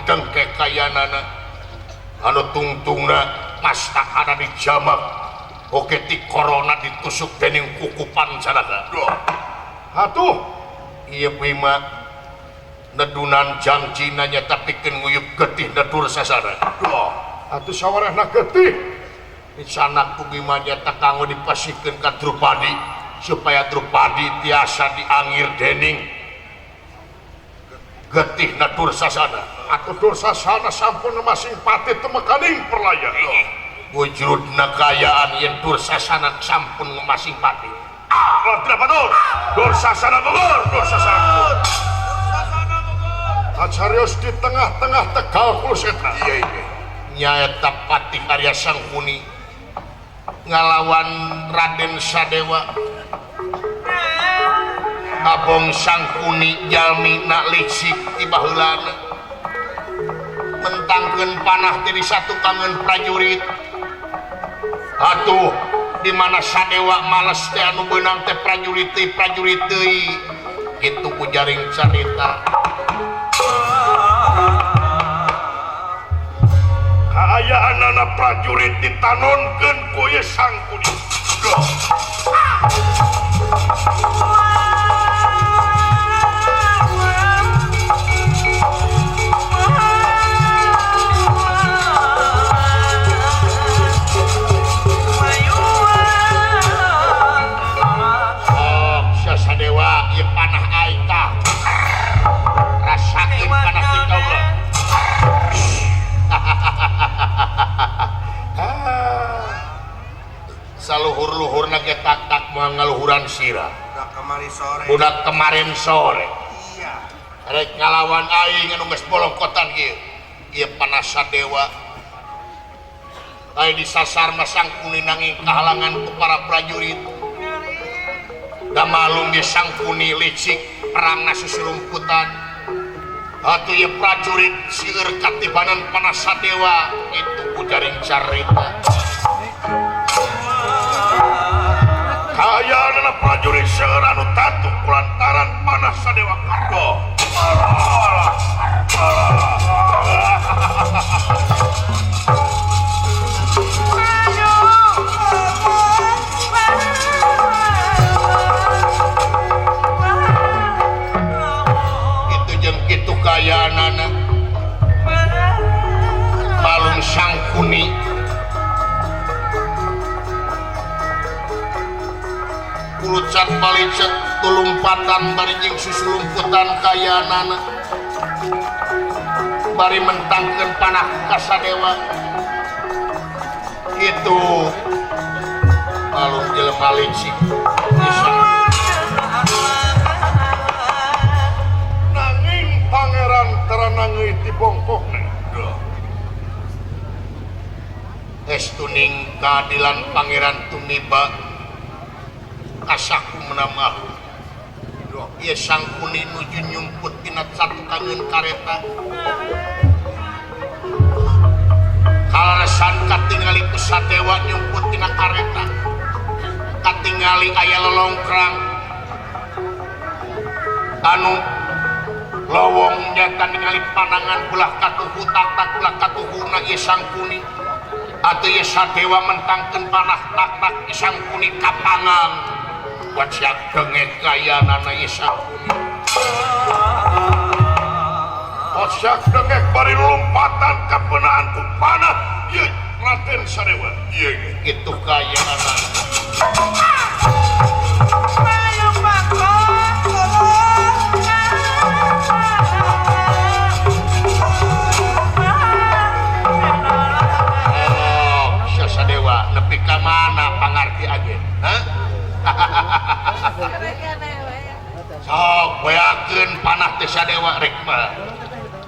dengke kayanana anu tungtungna masta ada di jamak oke ti corona ditusuk dening kukupan sanaga atuh ieu bima nedunan janjina nya tapikeun nguyup getih nedur sasana atuh sawarehna getih di sana ku bima nya kanggo dipasikeun ka Drupadi supaya Drupadi tiasa diangir dening getih natur sasana atau dur sasana sampun masing pati temekaning perlayan wujudna kayaan yang dur sasana sampun masing pati kenapa dur sasana gugur dur sasana acarios di tengah-tengah Tegal Kuluseta iya nyaeta Patih Arya Sangkuni ngalawan Raden Sadewa Abong Sangkuni jalmi nak licik di baheulana mentangkeun panah jadi satu kangen prajurit atuh di mana Sadewa males teh anu beunang teh prajurit teuy kitu ku jaring carita kaayaanana prajurit ditanonkeun ku ieu Sangkuni Sadewa ieu panah aing tah rasakeun panah ti kaula saluhur-luhurna ge tak moal ngaluhuran sirah budak kemarin sore iya rek ngalawan aing anu geus bolongkotan ieu ieu panah Sadewa aya disasar mah Sangkuni nanging kahalangan ku para prajurit da malum dia Sangkuni licik perangna susurumputan atuh ieu prajurit sieur katibanan panah Sadewa itu ku jaring carita kayaana prajurit seueur anu tatu kulantaran panah Sadewa kargo kayaanana malung Sangkuni kulucat balicet tulumpatan bari jeung susulumputan kayaanana bari mentangkeun panah ka Sadewa kitu malung jelema licik Pangeran teranangeui ti bongkokna estuning keadilan Pangeran tumiba kasaku menamah ieu Sangkuni nuju nyumput tina satu kangeun kareta kalaresan katingali ku Sadewa nyumput tina kareta katingali aya lolongkrang anu lowong nyata ningali panangan ulah katuhu tak ulah katuhuna ieu Sangkuni atuh ieu Sadewa mentangkeun panah tak ieu Sangkuni kapangan buat siap dengek kayanana ieu Sangkuni buat siap dengek bari lompatan kapeunaan ku panah ieu Raden Sadewa ieu kitu kayanana nepi ka mana pangarti agen sok beakeun panah teh Sadewa rek mah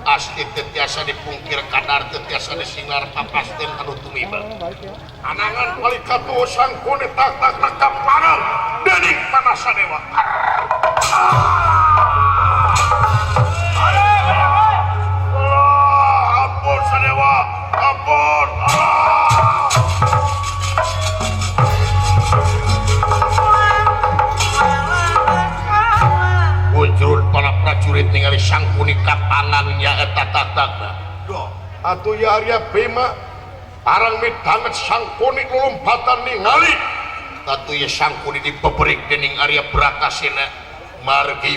asti teu tiasa dipungkir kadar teu tiasa disingar papasteun anu tumiba anangan palikatu Sangkuni tak kapanang dening panah Sadewa ampun Sadewa ampun wujud para prajurit prajurit ningali Sangkuni kapangannya eta tatagna. Atuh ya Arya Bima parang mitanget Sangkuni lulumpatan ningali atuh ya Sangkuni dipeberik dening Arya Brakasena margi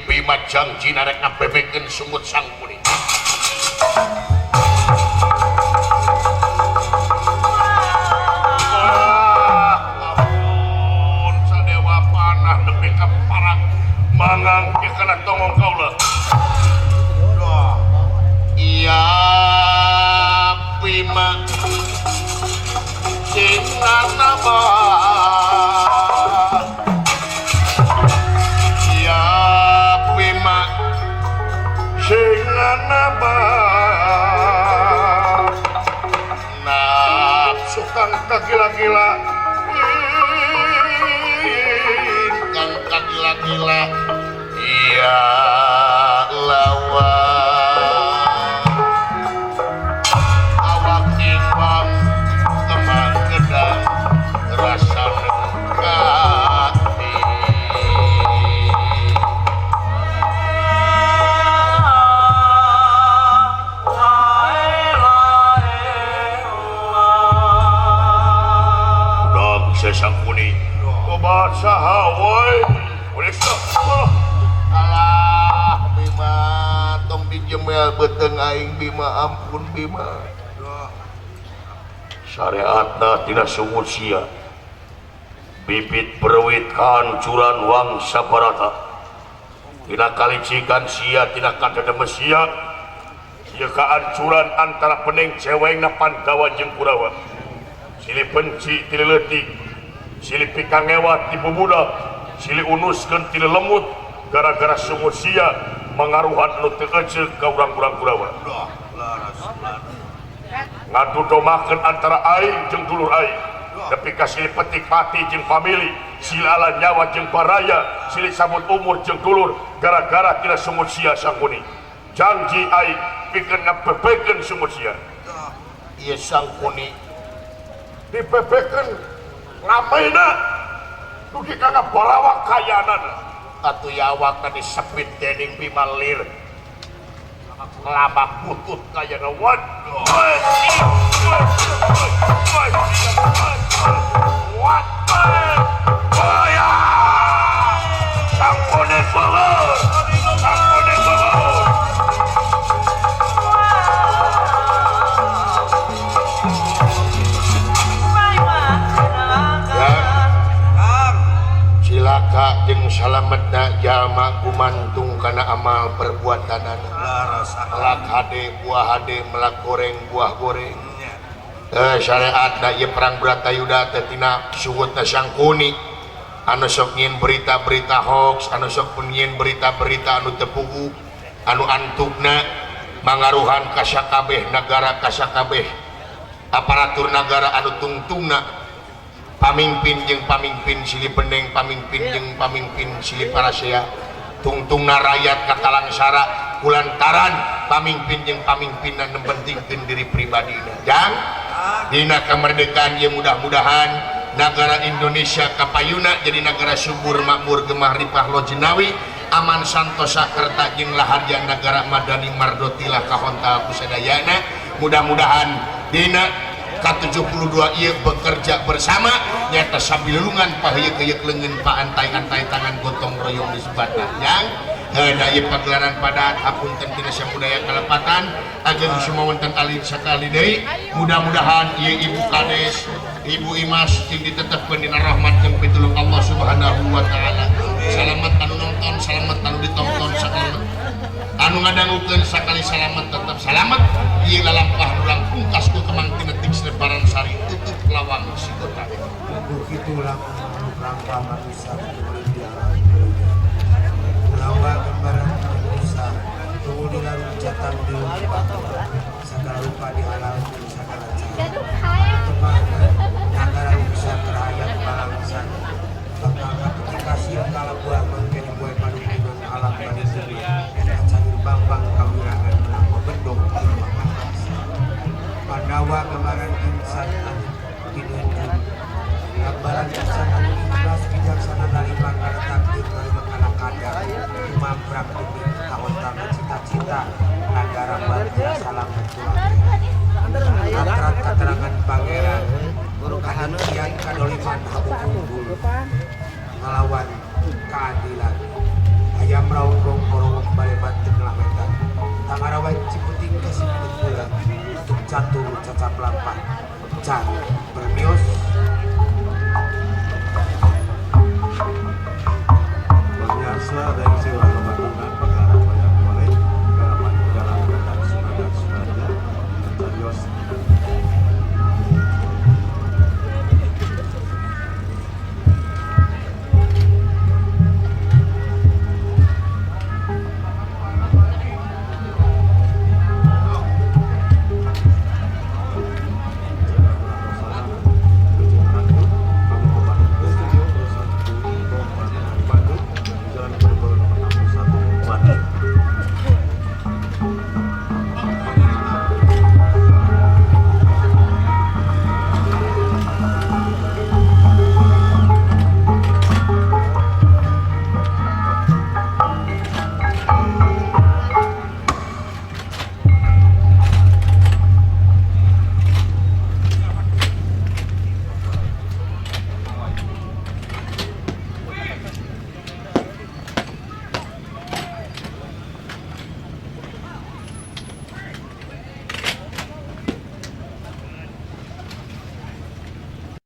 Bima jangjina rek ngabebekeun sumut Sangkuni. Mangang kana tongong kaula. Iya Bima sinana ba. Iya Bima sinana ba. Nafsu kang kagila-gila. Kang kagila-gila. Ya lawan awak timbang kemang gedang rasa nekati dong Sangkuni obat sahawai boleh stop. Alah Bima tong dijemel beteng aing Bima ampun Bima. Syariatna tina sungut sia bibit berwit kahancuran wangsa barata tina kalicikan sia tina kadedeme sia ieu kahancuran antara peneng cewengna Pandawa jeung Kurawa silih benci ti leutik silih pikangewat ti bubudak silih unuskeun ti lemut gara-gara sungut sia mengaruhan nu teu eceuk ka urang-urang Kurawa. Ngadudomakeun antara aing jeung dulur aing. Nepi ka silih petik pati jeung famili, silih ala nyawa jeung baraya, silih sabut umur jeung dulur gara-gara tina sungut sia Sangkuni. Janji aing pikeun ngabebekeun sungut sia. Ieu Sangkuni dibebekeun lamayna dugi ka ngabalawak kayanana. Atuh yawakna disepit dening Bima lir lama putut kaya nawan Sangkuni banget Sangkuni banget cilaka jeung salametna jalma gumantung kana amal perbuatanana. Melak hade buah hade melak goreng buah goreng. Syariatna ieu perang Bratayuda teh tina suwutna Sangkuni anu sok nyieun berita-berita hoax, anu sok nyieun berita-berita anu teu puguh, anu antugna mangaruhan ka sakabeh nagara ka sakabeh aparatur nagara anu tungtungna. Pamimpin jeung pamimpin silih peneng pamimpin jeung pamimpin silih parasea tungtungna rakyat katalangsara kulantaran pamimpin jeung pamimpinna nempentingkeun diri pribadina jang dina kamardikaan ieu mudah-mudahan negara Indonesia kapayuna jadi negara subur makmur gemah ripah lojenawi aman santosa kerta jeung laharja negara madani mardotilah kahontal kusadayana mudah-mudahan dina K72 ieu bekerja bersama nyata sabilulungan paheyeuk-heyeuk leungeun paantai-antai tangan gotong royong disebatna yang da ieu pagelaran padat hapunten tina samudaya kalepatan ageng sumawonten alin sakali deui mudah-mudahan ieu Ibu Kades Ibu Imas ting ditetepkeun dina rahmat jeung pitulung Allah Subhanahu wa taala salamet anu nonton salamet anu ditonton sakali anu ngadangukeun sakali salamet tetep salamet ieu lalampah ulang pungkas ku kemang tinetik Lebaran sari tutup lawang sigota begitulah rangka manusia berdialah lawa gambaran manusia tunggu di lalu jatang di segala rupa di alam segala cara teman negara bisa terhadap balasan bakal ketika siap kalau buah menjadi buah padu dengan alam pada sendiri campur bambang kawirangan bendong Pandawa gambaran insan anu kideung gambaran insan anu ikhlas bijaksana dari mangga letak Slava